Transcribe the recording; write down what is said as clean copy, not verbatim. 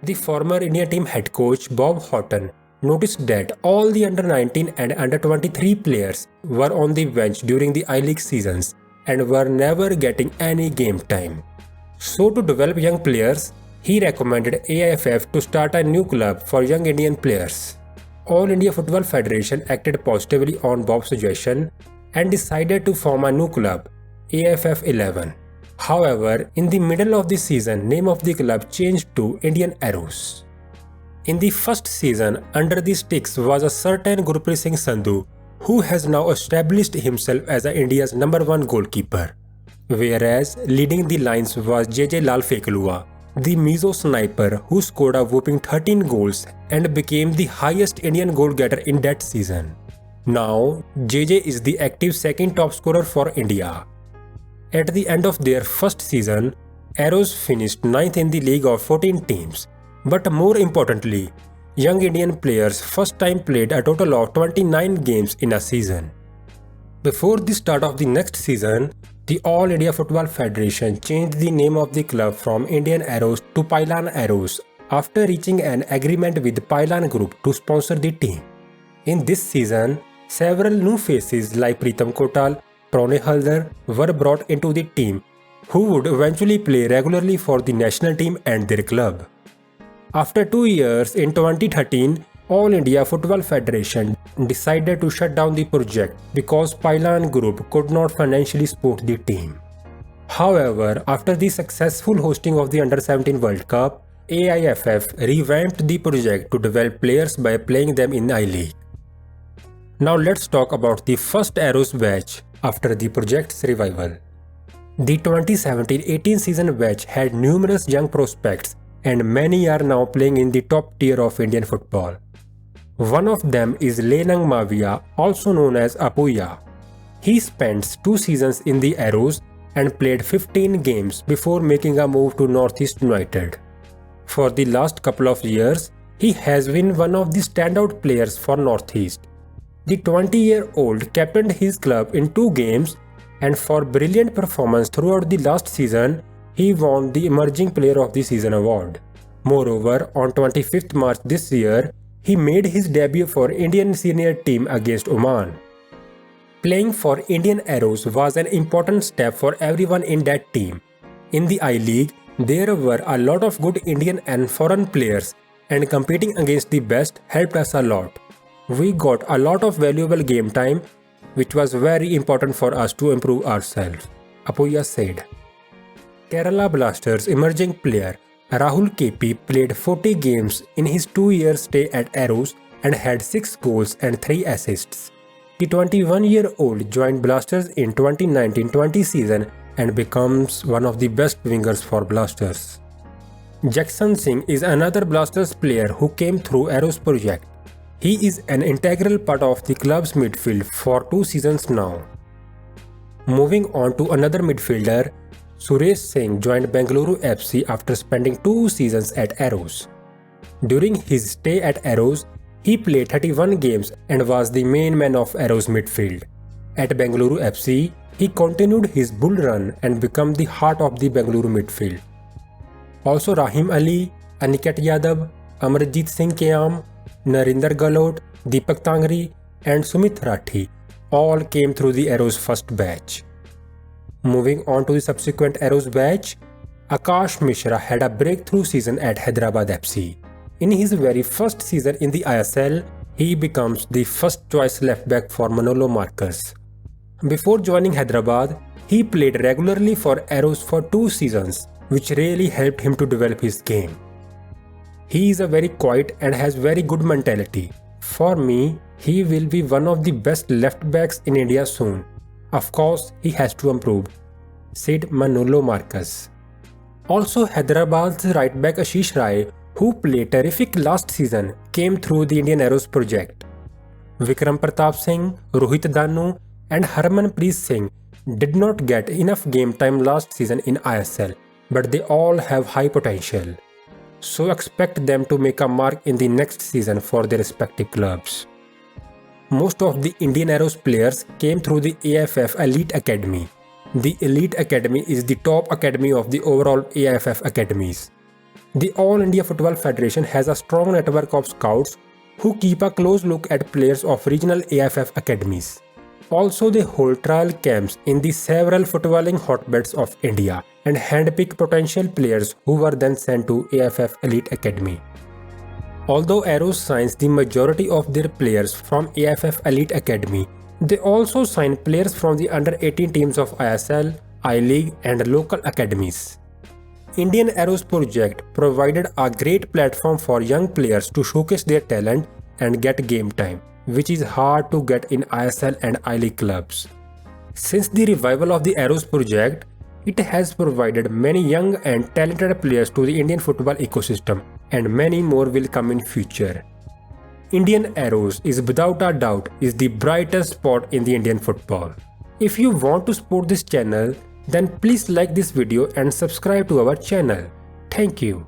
The former India team head coach Bob Houghton noticed that all the under-19 and under-23 players were on the bench during the I-League seasons and were never getting any game time. So to develop young players, he recommended AIFF to start a new club for young Indian players. All India Football Federation acted positively on Bob's suggestion and decided to form a new club, AIFF 11. However, in the middle of the season, name of the club changed to Indian Arrows. In the first season, under the sticks was a certain Gurpreet Singh Sandhu, who has now established himself as India's #1 goalkeeper. Whereas leading the lines was JJ Lal Fekalua, the Mizo sniper who scored a whopping 13 goals and became the highest Indian goal getter in that season. Now, JJ is the active second top scorer for India. At the end of their first season, Arrows finished 9th in the league of 14 teams. But more importantly, young Indian players first time played a total of 29 games in a season. Before the start of the next season, the All India Football Federation changed the name of the club from Indian Arrows to Pailan Arrows after reaching an agreement with Pailan Group to sponsor the team. In this season, several new faces like Pritam Kotal, Pranay Haldar were brought into the team, who would eventually play regularly for the national team and their club. After 2 years, in 2013, All India Football Federation decided to shut down the project because Pailan Group could not financially support the team. However, after the successful hosting of the Under-17 World Cup, AIFF revamped the project to develop players by playing them in I-League. Now let's talk about the first Arrows batch after the project's revival. The 2017-18 season batch had numerous young prospects and many are now playing in the top tier of Indian football. One of them is Lenang Mavia, also known as Apuya. He spent 2 seasons in the Arrows and played 15 games before making a move to Northeast United. For the last couple of years, he has been one of the standout players for Northeast. The 20-year-old captained his club in 2 games, and for brilliant performance throughout the last season, he won the Emerging Player of the Season award. Moreover, on 25th March this year, he made his debut for Indian senior team against Oman. Playing for Indian Arrows was an important step for everyone in that team. In the I-League, there were a lot of good Indian and foreign players, and competing against the best helped us a lot. We got a lot of valuable game time, which was very important for us to improve ourselves, Apuya said. Kerala Blasters emerging player Rahul KP played 40 games in his 2-year stay at Arrows and had 6 goals and 3 assists. The 21-year-old joined Blasters in 2019-20 season and becomes one of the best wingers for Blasters. Jackson Singh is another Blasters player who came through Arrows project. He is an integral part of the club's midfield for 2 seasons now. Moving on to another midfielder, Suresh Singh joined Bengaluru FC after spending 2 seasons at Arrows. During his stay at Arrows, he played 31 games and was the main man of Arrows midfield. At Bengaluru FC, he continued his bull run and became the heart of the Bengaluru midfield. Also Rahim Ali, Aniket Yadav, Amarjit Singh Kayam, Narinder Galot, Deepak Tangri and Sumit Rathi all came through the Arrows first batch. Moving on to the subsequent Arrows batch, Akash Mishra had a breakthrough season at Hyderabad FC. In his very first season in the ISL, he becomes the first choice left back for Manolo Marcus. Before joining Hyderabad, he played regularly for Arrows for 2 seasons, which really helped him to develop his game. He is a very quiet and has very good mentality. For me, he will be one of the best left backs in India soon. Of course, he has to improve, said Manolo Marcus. Also, Hyderabad's right back Ashish Rai, who played terrific last season, came through the Indian Arrows project. Vikram Pratap Singh, Rohit Danu and Harmanpreet Singh did not get enough game time last season in ISL, but they all have high potential. So expect them to make a mark in the next season for their respective clubs. Most of the Indian Arrows players came through the AIFF Elite Academy. The Elite Academy is the top academy of the overall AIFF academies. The All India Football Federation has a strong network of scouts who keep a close look at players of regional AFF academies. Also, they hold trial camps in the several footballing hotbeds of India and handpick potential players who were then sent to AFF Elite Academy. Although Arrows signs the majority of their players from AFF Elite Academy, they also sign players from the under-18 teams of ISL, I-League and local academies. Indian Arrows project provided a great platform for young players to showcase their talent and get game time, which is hard to get in ISL and I-League clubs. Since the revival of the Arrows project, it has provided many young and talented players to the Indian football ecosystem, and many more will come in future. Indian Arrows is without a doubt is the brightest spot in the Indian football. If you want to support this channel, then please like this video and subscribe to our channel. Thank you.